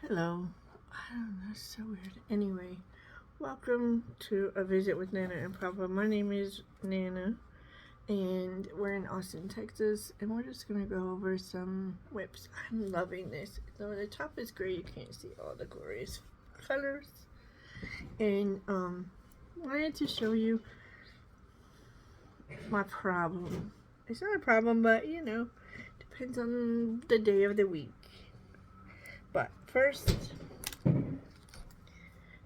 Hello. I don't know, that's so weird. Anyway, welcome to a visit with Nana and Papa. My name is Nana, and we're in Austin, Texas, and we're just gonna go over some whips. I'm loving this. So the top is gray. You can't see all the glorious colors, and wanted to show you my problem. It's not a problem, but depends on the day of the week. But first,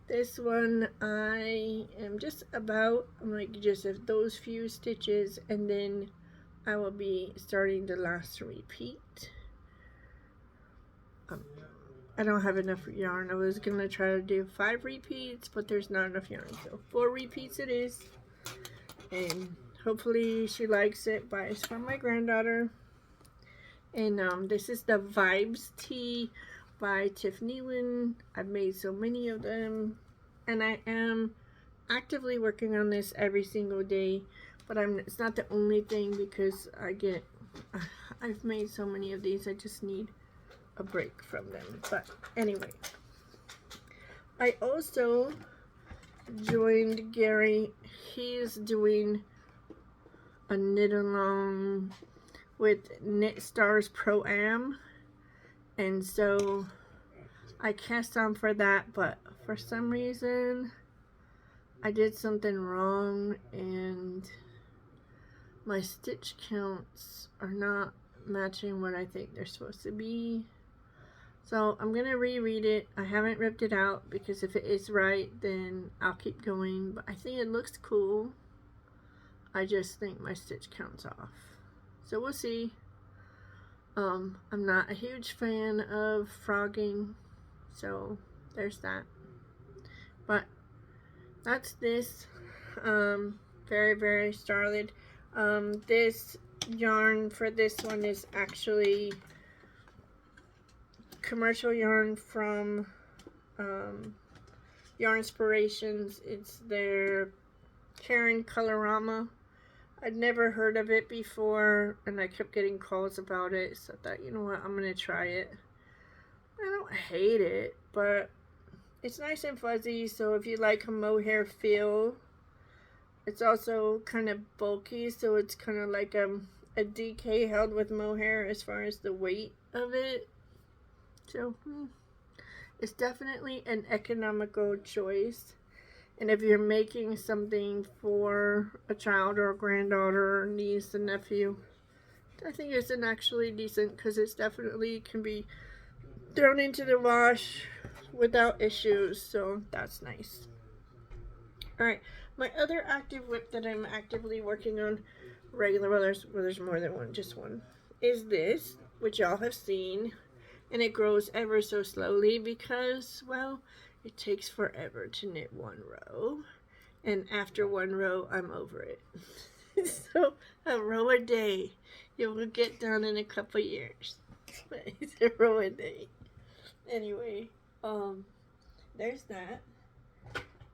this one I am just about, I'm like just those few stitches, and then I will be starting the last repeat. I don't have enough yarn. I was gonna try to do 5 repeats, but there's not enough yarn, so 4 repeats it is. And hopefully she likes it. But it's from my granddaughter. And this is the Vibes Tee by Tiffany Lynn. I've made so many of them, and I am actively working on this every single day, but it's not the only thing, because I've made so many of these, I just need a break from them. But anyway, I also joined Gary. He's doing a knit along with Knit Stars Pro-Am, and so I cast on for that, but for some reason I did something wrong and my stitch counts are not matching what I think they're supposed to be. So I'm gonna reread it. I haven't ripped it out, because if it is right, then I'll keep going. But I think it looks cool. I just think my stitch counts off. So we'll see. I'm not a huge fan of frogging, so there's that. But that's this. Very, very started. This yarn for this one is actually commercial yarn from Yarnspirations. It's their Karen Colorama. I'd never heard of it before, and I kept getting calls about it, so I thought, you know what, I'm gonna try it. I don't hate it, but it's nice and fuzzy, so if you like a mohair feel. It's also kind of bulky, so it's kind of like a DK held with mohair as far as the weight of it. So it's definitely an economical choice. And if you're making something for a child or a granddaughter or niece and nephew, I think it's an actually decent, because it's definitely can be thrown into the wash without issues, so that's nice. Alright, my other active whip that I'm actively working on, regular, well there's more than one, just one, is this, which y'all have seen, and it grows ever so slowly because, well, it takes forever to knit one row, and after one row, I'm over it. So, a row a day, you will get done in a couple years. It's a row a day. Anyway, there's that.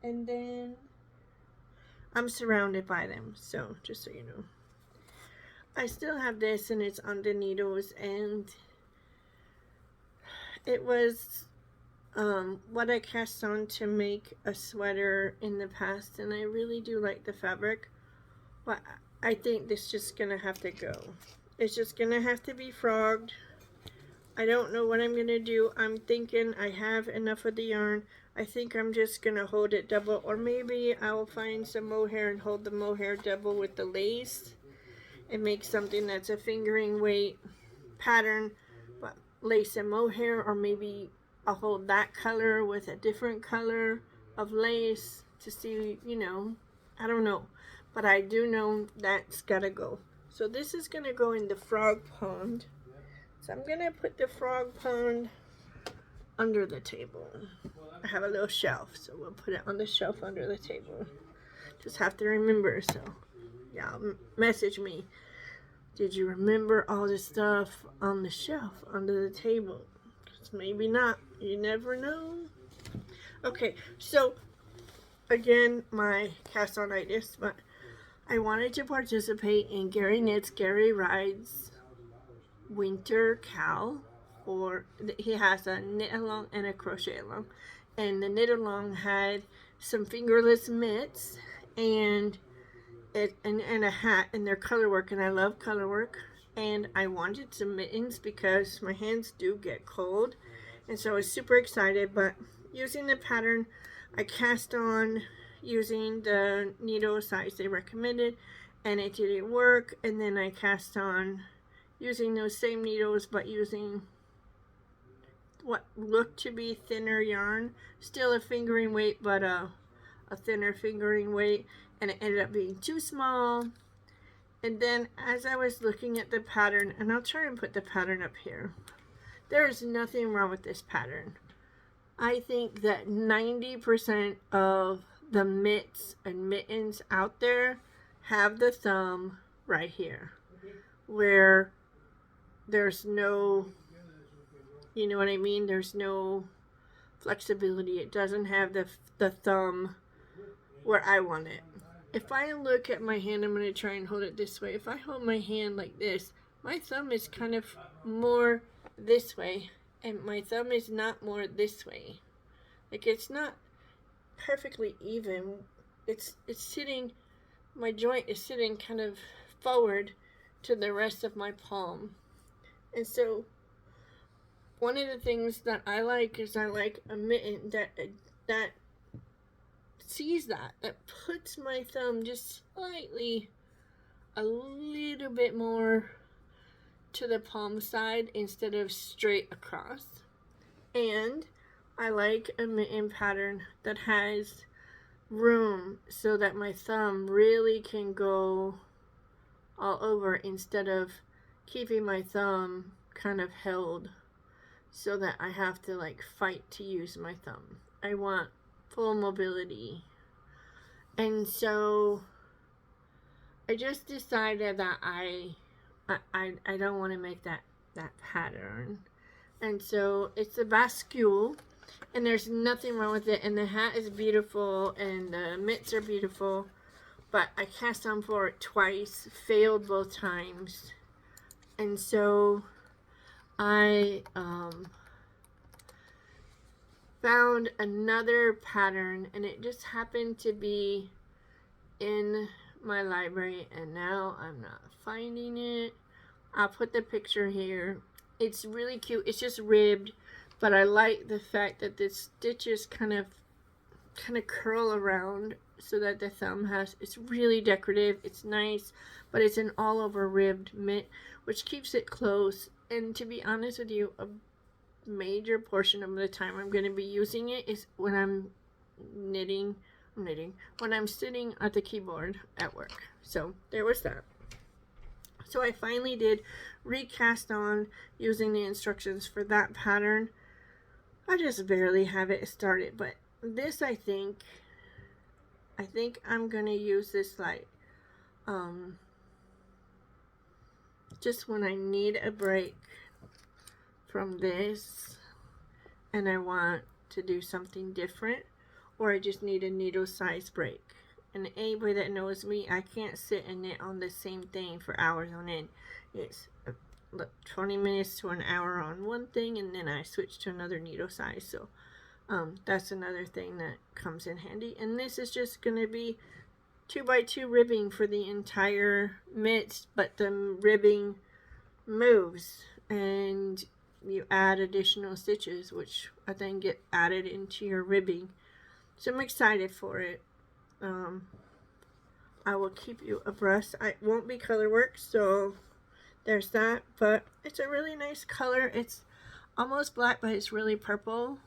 And then I'm surrounded by them, so just so you know. I still have this, and it's on the needles, and it was what I cast on to make a sweater in the past, and I really do like the fabric, but I think this is just gonna have to go. It's just gonna have to be frogged. I don't know what I'm gonna do. I'm thinking I have enough of the yarn. I think I'm just gonna hold it double, or maybe I'll find some mohair and hold the mohair double with the lace and make something that's a fingering weight pattern, but lace and mohair, or maybe I'll hold that color with a different color of lace to see, I don't know. But I do know that's gotta go. So this is gonna go in the frog pond. So I'm gonna put the frog pond under the table. I have a little shelf, so we'll put it on the shelf under the table. Just have to remember, so y'all message me. Did you remember all the stuff on the shelf under the table? Maybe not. You never know. Okay, so again, my cast-on-itis, but I wanted to participate in Gary Knits, Gary Rides Winter Cal for, he has a knit along and a crochet along, and the knit along had some fingerless mitts and a hat, and their color work, and I love color work, and I wanted some mittens because my hands do get cold, and so I was super excited. But using the pattern, I cast on using the needle size they recommended, and it didn't work, and then I cast on using those same needles but using what looked to be thinner yarn, still a fingering weight, but a thinner fingering weight, and it ended up being too small. And then as I was looking at the pattern, and I'll try and put the pattern up here, there is nothing wrong with this pattern. I think that 90% of the mitts and mittens out there have the thumb right here, where there's no, you know what I mean, there's no flexibility. It doesn't have the thumb where I want it. If I look at my hand, I'm going to try and hold it this way. If I hold my hand like this, my thumb is kind of more this way, and my thumb is not more this way. Like, it's not perfectly even. It's sitting, my joint is sitting kind of forward to the rest of my palm. And so one of the things that I like is I like a mitten that sees that puts my thumb just slightly, a little bit more to the palm side instead of straight across. And I like a mitten pattern that has room so that my thumb really can go all over instead of keeping my thumb kind of held so that I have to like fight to use my thumb. I want full mobility. And so I just decided that I don't want to make that pattern. And so it's a bascule, and there's nothing wrong with it, and the hat is beautiful and the mitts are beautiful, but I cast on for it twice, failed both times. And so I found another pattern, and it just happened to be in my library, and now I'm not finding it. I'll put the picture here. It's really cute. It's just ribbed, but I like the fact that the stitches kind of curl around so that the thumb has, it's really decorative. It's nice, but it's an all over ribbed mitt, which keeps it close. And to be honest with you, a major portion of the time I'm going to be using it is when I'm knitting, when I'm sitting at the keyboard at work. So there was that. So I finally did recast on using the instructions for that pattern. I just barely have it started, but this I think I'm gonna use this like just when I need a break from this and I want to do something different, or I just need a needle size break. And anybody that knows me, I can't sit and knit on the same thing for hours on end. It's 20 minutes to an hour on one thing, and then I switch to another needle size. So that's another thing that comes in handy. And this is just going to be 2x2 ribbing for the entire mitt, but the ribbing moves and you add additional stitches, which I then get added into your ribbing. So I'm excited for it. I will keep you abreast. I won't be color work, so there's that, but it's a really nice color. It's almost black, but it's really purple.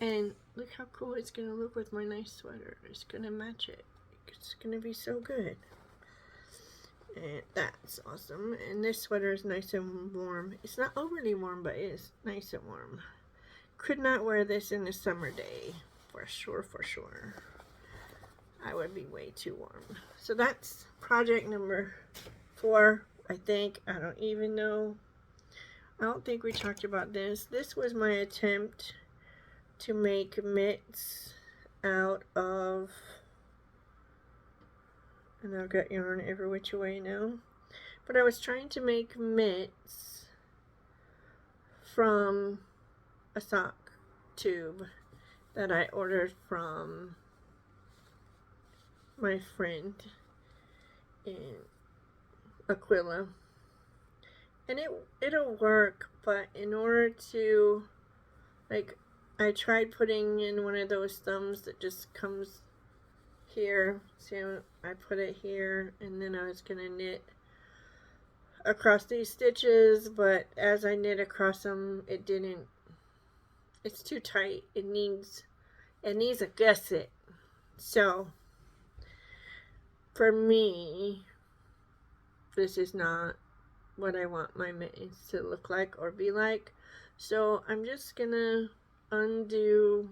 And look how cool it's gonna look with my nice sweater. It's gonna match it. It's gonna be so good. And that's awesome. And this sweater is nice and warm. It's not overly warm, but it is nice and warm. Could not wear this in a summer day. For sure, for sure. I would be way too warm. So that's project number 4, I think. I don't even know. I don't think we talked about this. This was my attempt to make mitts out of, and I've got yarn every which way now, but I was trying to make mitts from a sock tube that I ordered from my friend in Aquila. And it'll work, but in order to, like, I tried putting in one of those thumbs that just comes here. So I put it here, and then I was going to knit across these stitches, but as I knit across them, it didn't, it's too tight. It needs a gusset. So for me, this is not what I want my mittens to look like or be like. So I'm just gonna undo,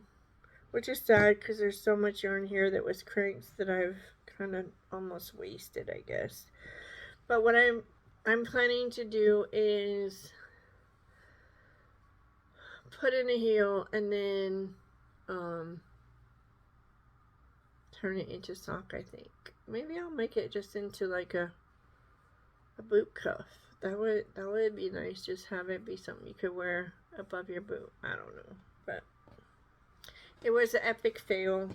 which is sad because there's so much yarn here that was crinked that I've kind of almost wasted, I guess. But what I'm planning to do is put in a heel and then turn it into sock, I think. Maybe I'll make it just into like a boot cuff. That would be nice. Just have it be something you could wear above your boot. I don't know, but it was an epic fail.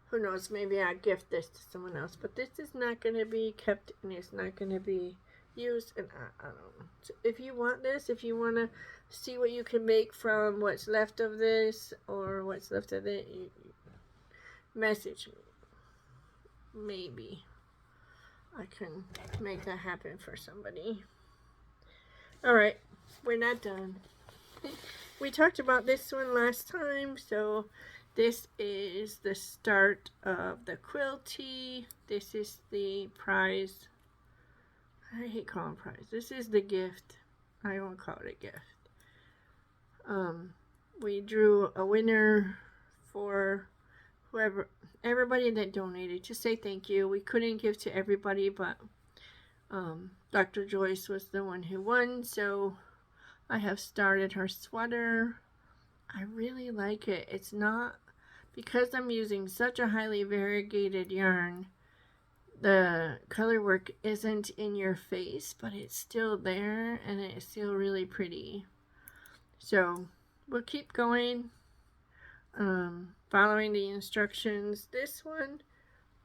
Who knows? Maybe I'll gift this to someone else. But this is not going to be kept, and it's not going to be used. And I don't know. So if you want this, if you want to see what you can make from what's left of this or what's left of it, you message me. Maybe I can make that happen for somebody. Alright, we're not done. We talked about this one last time, so this is the start of the quilty. This is the prize. I hate calling prize. This is the gift. I won't call it a gift. We drew a winner for everybody that donated, to say thank you. We couldn't give to everybody, but Dr. Joyce was the one who won, so I have started her sweater. I really like it. It's not, because I'm using such a highly variegated yarn, the color work isn't in your face, but it's still there, and it's still really pretty. So we'll keep going, following the instructions. This one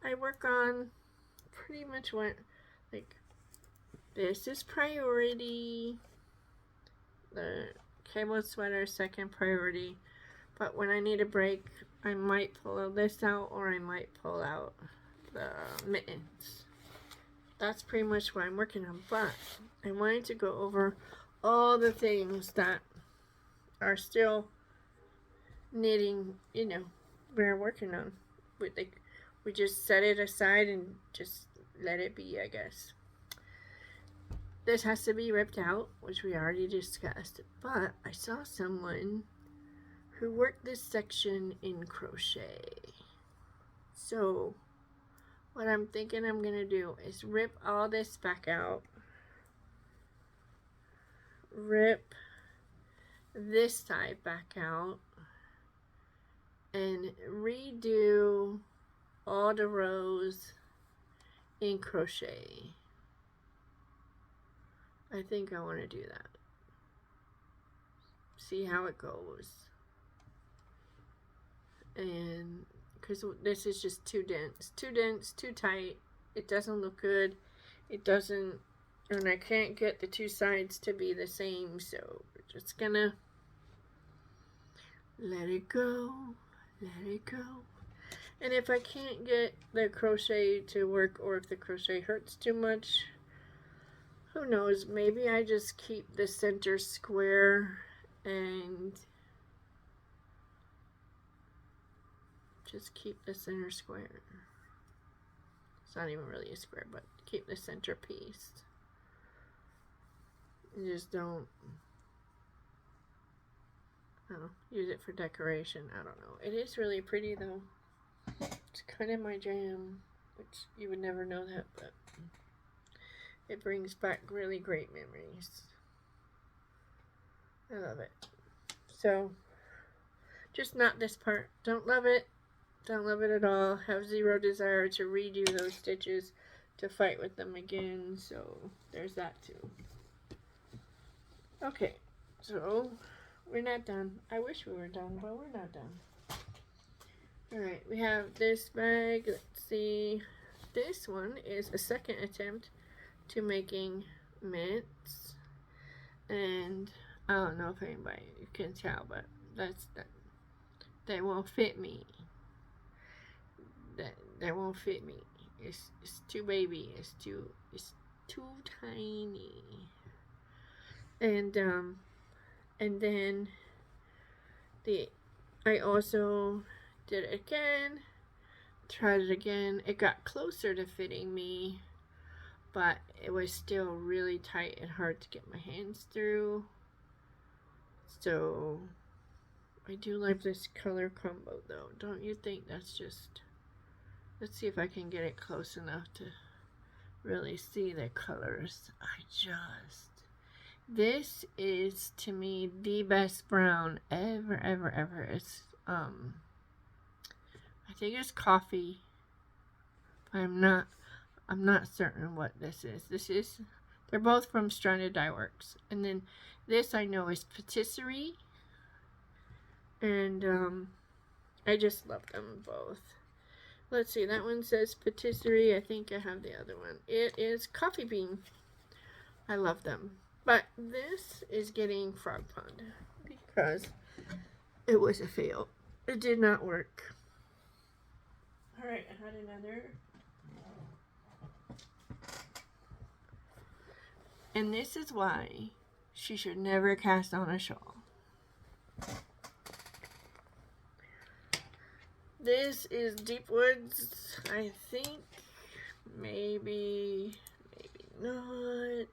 I work on pretty much went like this is priority, the cable sweater second priority, but when I need a break I might pull this out, or I might pull out the mittens. That's pretty much what I'm working on, but I wanted to go over all the things that are still knitting, you know, we're working on. We just set it aside and just let it be, I guess. This has to be ripped out, which we already discussed, but I saw someone who worked this section in crochet. So what I'm thinking I'm gonna do is rip all this back out, rip this side back out, and redo all the rows in crochet. I think I want to do that. See how it goes. And because this is just too dense, too tight. It doesn't look good. It doesn't, and I can't get the two sides to be the same, so we're just gonna let it go, let it go. And if I can't get the crochet to work, or if the crochet hurts too much, who knows, maybe I just keep the center square and just keep the center square. It's not even really a square, but keep the center piece. And just don't, I don't know, use it for decoration. I don't know. It is really pretty though. It's kind of my jam, which you would never know that, but it brings back really great memories. I love it. So, just not this part. Don't love it. Don't love it at all. Have zero desire to redo those stitches, to fight with them again. So, there's that too. Okay. So, we're not done. I wish we were done, but we're not done. Alright, we have this bag. Let's see. This one is a second attempt to making mitts. And I don't know if anybody can tell, but that won't fit me. That won't fit me. It's too baby. It's too tiny. And then I also did it again. Tried it again. It got closer to fitting me, but it was still really tight and hard to get my hands through. So I do like this color combo though. Don't you think? That's just, let's see if I can get it close enough to really see the colors. This is to me the best brown ever. It's I think it's coffee. I'm not certain what this is. They're both from Stranded Dye Works. And then this I know is patisserie. And I just love them both. Let's see, that one says patisserie. I think I have the other one. It is coffee bean. I love them. But this is getting Frog Pond because it was a fail. It did not work. Alright, I had another. And this is why she should never cast on a shawl. This is Deep Woods, I think. Maybe not.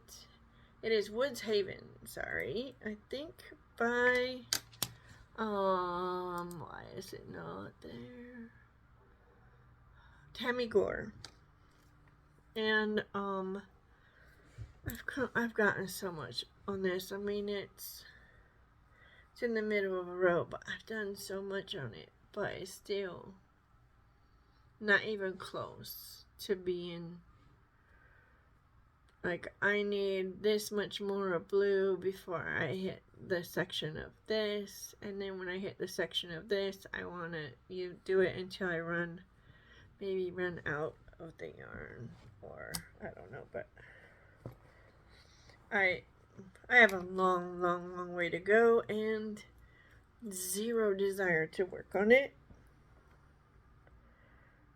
It is Woods Haven, sorry. I think by, why is it not there? Tammy Gore. And, I've gotten so much on this. I mean, it's in the middle of a row, but I've done so much on it. But it's still not even close to being, like, I need this much more of blue before I hit the section of this. And then when I hit the section of this, I want to do it until I run out of the yarn. Or, I don't know, but I have a long way to go and zero desire to work on it.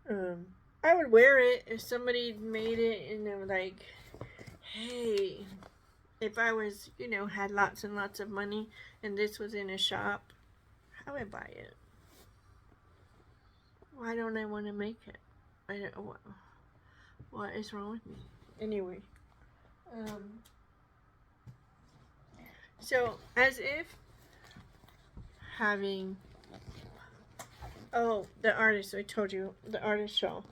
I would wear it if somebody made it and they were like, hey, if I was, had lots and lots of money and this was in a shop, I would buy it. Why don't I want to make it? I don't know what is wrong with me. Anyway, so as if having, the artist, I told you, the artist shawl.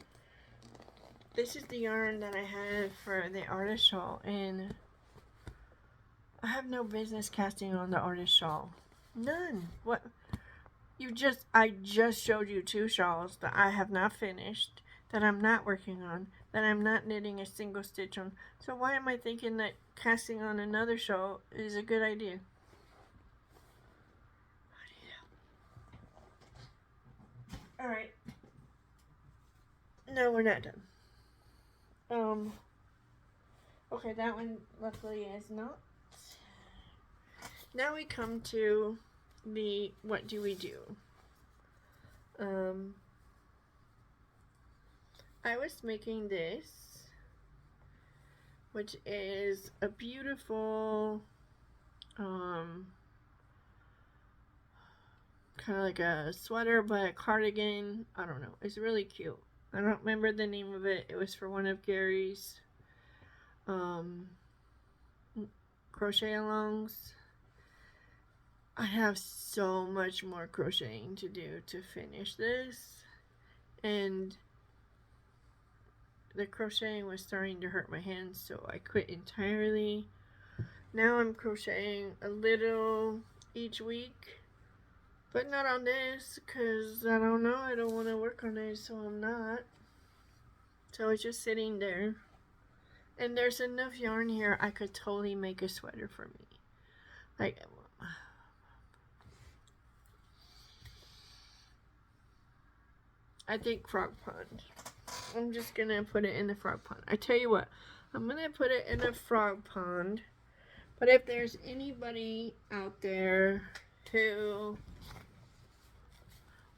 This is the yarn that I had for the artist shawl, and I have no business casting on the artist shawl. None. What? I just showed you 2 shawls that I have not finished, that I'm not working on, that I'm not knitting a single stitch on. So why am I thinking that casting on another shawl is a good idea? Alright. No, we're not done. Okay, that one luckily is not. Now we come to the what do we do? I was making this, which is a beautiful, kind of like a sweater, but a cardigan. I don't know. It's really cute. I don't remember the name of it. It was for one of Gary's crochet alongs. I have so much more crocheting to do to finish this, and the crocheting was starting to hurt my hands, so I quit entirely. Now I'm crocheting a little each week, but not on this, because I don't know, I don't want to work on it, so I'm not. So it's just sitting there. And there's enough yarn here, I could totally make a sweater for me. Like, I think frog pond. I'm just gonna put it in the frog pond. I tell you what, I'm gonna put it in a frog pond. But if there's anybody out there who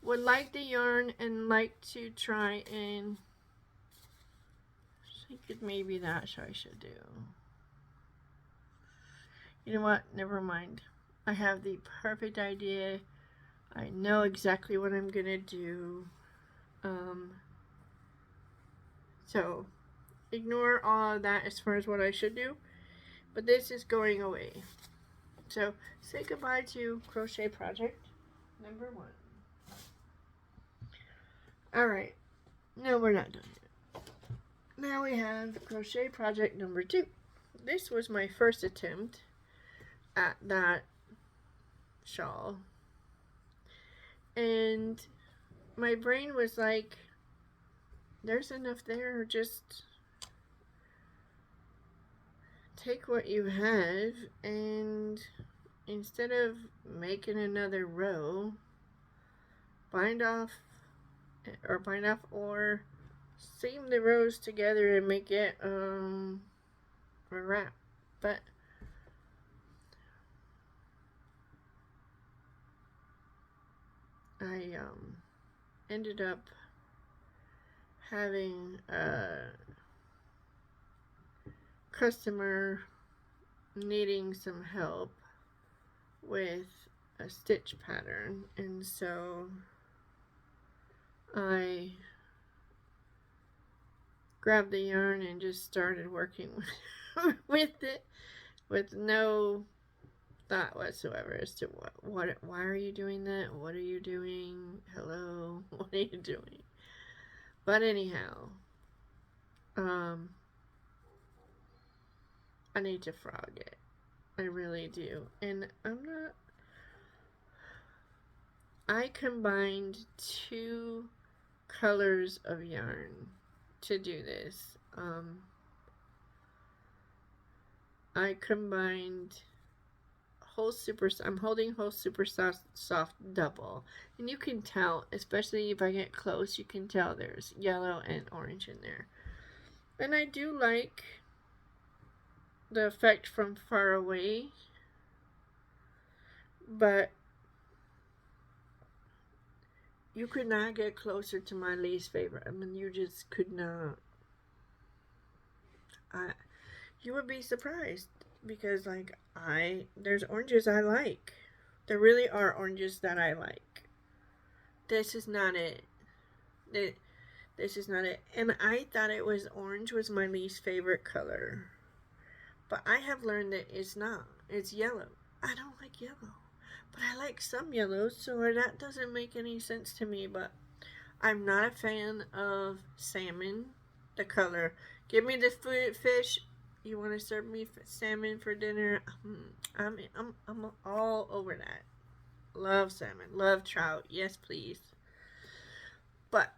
would like the yarn and like to try and I think maybe that's what I should do. You know what? Never mind. I have the perfect idea. I know exactly what I'm gonna do. So ignore all of that as far as what I should do. But this is going away. So say goodbye to crochet project number 1. Alright. No, we're not done yet. Now we have crochet project number 2. This was my first attempt at that shawl. And my brain was like, there's enough there, just take what you have and instead of making another row, bind off or seam the rows together and make it a wrap. But I ended up having a customer needing some help with a stitch pattern, and so I grabbed the yarn and just started working with it with no thought whatsoever as to why are you doing that? What are you doing? Hello? What are you doing? But anyhow, I need to frog it. I really do. And I combined 2 colors of yarn to do this. I combined I'm holding Whole Super Soft Double, and you can tell, especially if I get close, you can tell there's yellow and orange in there. And I do like the effect from far away, but you could not get closer to my least favorite. I mean, you just could not. You would be surprised because, like, there's oranges I like. There really are oranges that I like. This is not it. This is not it. And I thought orange was my least favorite color. But I have learned that it's not. It's yellow. I don't like yellow. But I like some yellows, so that doesn't make any sense to me. But I'm not a fan of salmon, the color. Give me the fish. You want to serve me salmon for dinner? I'm all over that. Love salmon. Love trout. Yes, please. But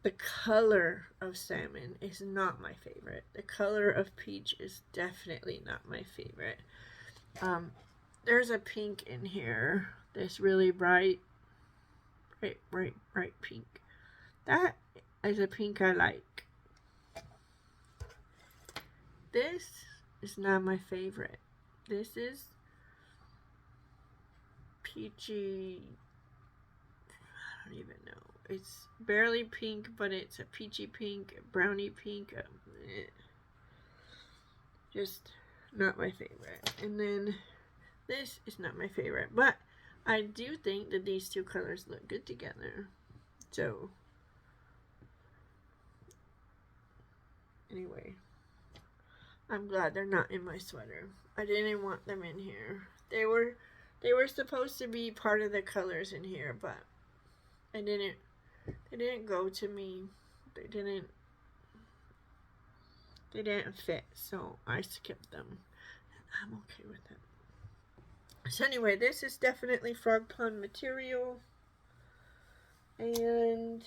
the color of salmon is not my favorite. The color of peach is definitely not my favorite. There's a pink in here. This really bright pink. That is a pink I like. This is not my favorite. This is peachy. I don't even know. It's barely pink, but it's a peachy pink, brownie pink. Just not my favorite. And then this is not my favorite, but I do think that these 2 colors look good together. So anyway, I'm glad they're not in my sweater. I didn't want them in here. They were supposed to be part of the colors in here, but they didn't go to me. They didn't fit, so I skipped them. I'm okay with it. So anyway, this is definitely Frog Pond material. And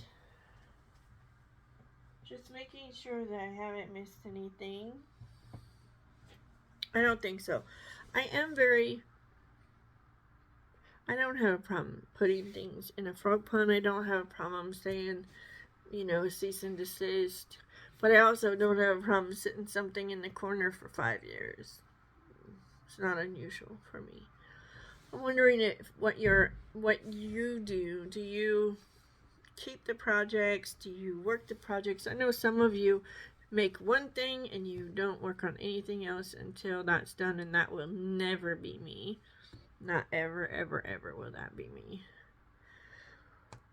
just making sure that I haven't missed anything. I don't think so. I don't have a problem putting things in a frog pond. I don't have a problem saying you know, cease and desist. But I also don't have a problem sitting something in the corner for 5 years. It's not unusual for me. I'm wondering if what you do. Do you keep the projects? Do you work the projects? I know some of you make one thing and you don't work on anything else until that's done, and that will never be me. Not ever, ever, ever will that be me.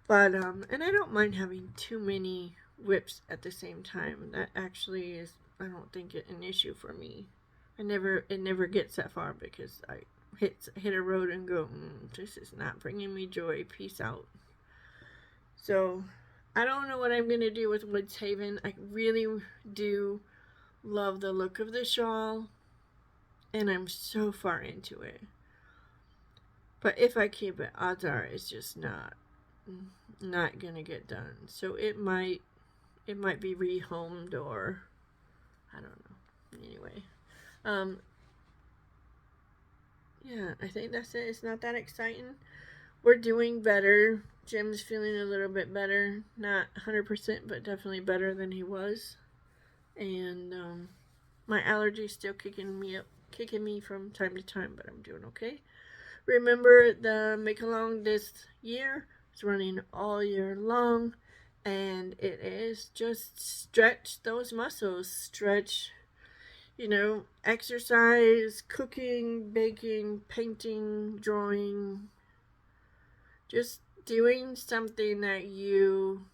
But and I don't mind having too many whips at the same time. That actually is, I don't think an issue for me. It never gets that far because I hit a road and go, this is not bringing me joy. Peace out. So I don't know what I'm gonna do with Woods Haven. I really do love the look of the shawl, and I'm so far into it. But if I keep it, odds are it's just not gonna get done. So it might be rehomed, or I don't know. Anyway, yeah, I think that's it. It's not that exciting. We're doing better. Jim's feeling a little bit better, not 100%, but definitely better than he was. And my allergies still kicking me from time to time, but I'm doing okay. Remember, the Make Along this year is running all year long, and it is just stretch those muscles, stretch, you know, exercise, cooking, baking, painting, drawing, just doing something that you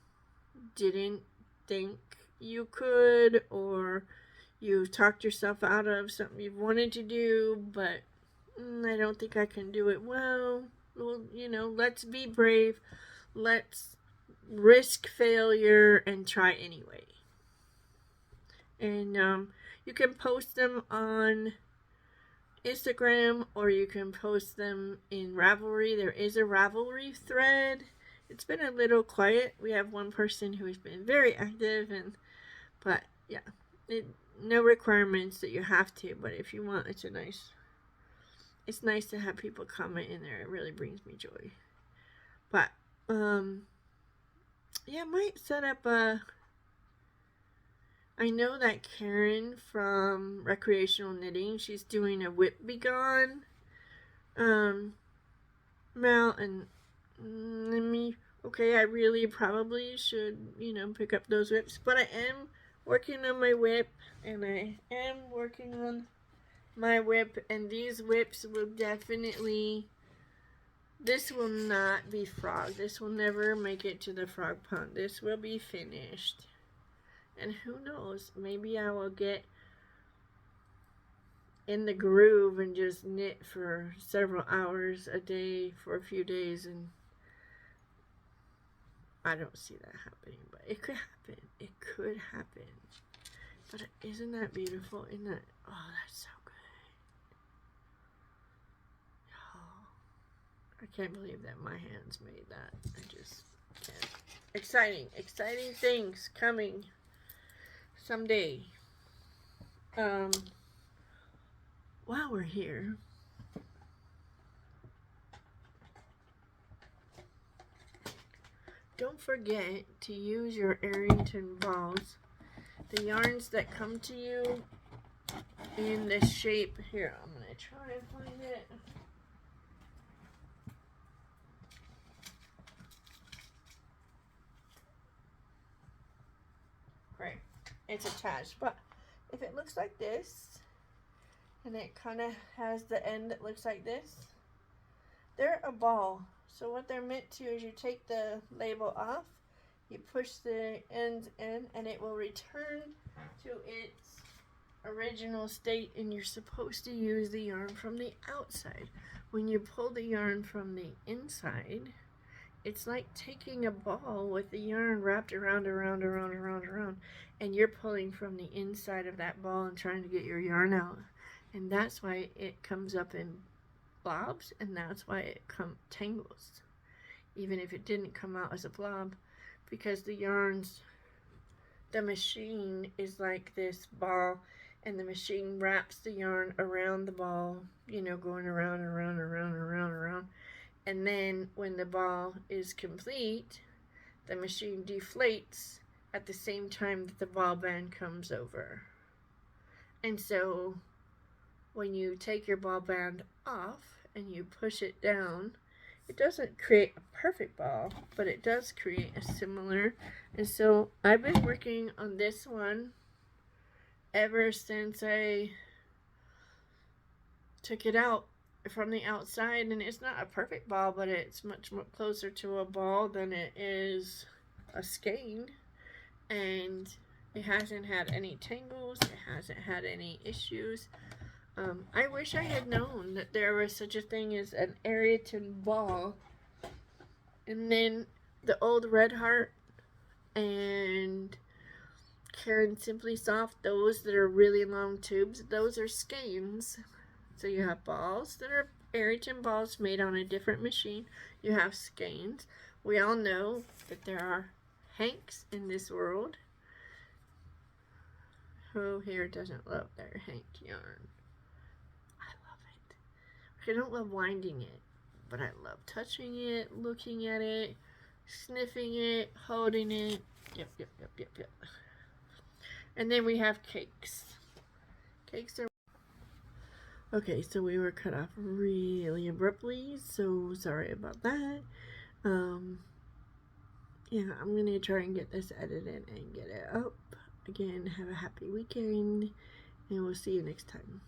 didn't think you could, or you talked yourself out of something you've wanted to do, but I don't think I can do it well. Well, you know, let's be brave. Let's risk failure and try anyway. And you can post them on Instagram, or you can post them in Ravelry. There is a Ravelry thread. It's been a little quiet. We have one person who has been very active, but yeah, no requirements that you have to. But if you want, it's nice to have people comment in there. It really brings me joy. But yeah, I might set up I know that Karen from Recreational Knitting, she's doing a whip be gone. Mel and me. Okay, I really probably should, you know, pick up those whips. But I am working on my whip, and I am working on my whip, and these whips will definitely, this will not be frog. This will never make it to the frog pond. This will be finished. And who knows, maybe I will get in the groove and just knit for several hours a day for a few days, and I don't see that happening, but it could happen. It could happen. But isn't that beautiful? Isn't that, oh, that's so good. Oh, I can't believe that my hands made that. I just can't. Exciting things coming someday. While we're here, don't forget to use your Arrington balls. The yarns that come to you in this shape. Here, I'm going to try and find it. Right, it's attached, but if it looks like this, and it kind of has the end that looks like this, they're a ball. So what they're meant to is you take the label off, you push the ends in, and it will return to its original state, and you're supposed to use the yarn from the outside. When you pull the yarn from the inside, it's like taking a ball with the yarn wrapped around, and you're pulling from the inside of that ball and trying to get your yarn out. And that's why it comes up in blobs, and that's why it tangles, even if it didn't come out as a blob, because the machine is like this ball, and the machine wraps the yarn around the ball, you know, going around, and then when the ball is complete, the machine deflates at the same time that the ball band comes over. And so when you take your ball band off and you push it down, it doesn't create a perfect ball, but it does create a similar. And so I've been working on this one ever since I took it out from the outside, and it's not a perfect ball, but it's much more closer to a ball than it is a skein, and it hasn't had any tangles, it hasn't had any issues. I wish I had known that there was such a thing as an Ayrton ball. And then the old Red Heart and Karen Simply Soft, those that are really long tubes, those are skeins. So you have balls that are Ayrton balls made on a different machine. You have skeins. We all know that there are Hanks in this world. Who here doesn't love their Hank yarn? I don't love winding it, but I love touching it, looking at it, sniffing it, holding it. Yep. And then we have cakes. Cakes are... Okay, so we were cut off really abruptly, so sorry about that. Yeah, I'm going to try and get this edited and get it up. Again, have a happy weekend, and we'll see you next time.